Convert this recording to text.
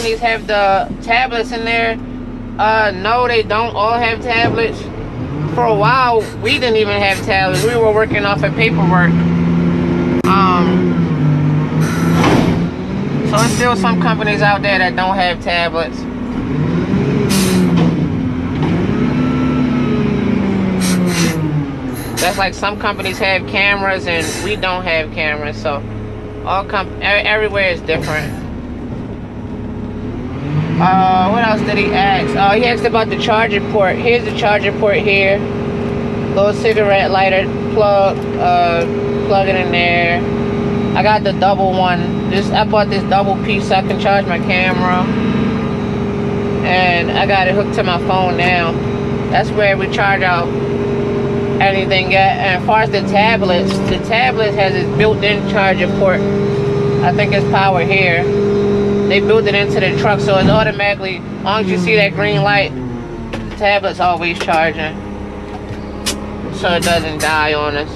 These have the tablets in there. No, they don't all have tablets. For a while, we didn't even have tablets. We were working off of paperwork. So there's still some companies out there that don't have tablets. That's like some companies have cameras and we don't have cameras. So everywhere is different. What else did he ask? He asked about the charger port. Here's the charger port here. Little cigarette lighter plug. Plug it in there. I got the double one. I bought this double piece so I can charge my camera. And I got it hooked to my phone now. That's where we charge out anything at. And as far as the tablet has its built-in charger port. I think it's power here. They built it into the truck, so it's automatically, as long as you see that green light, the tablet's always charging, so it doesn't die on us.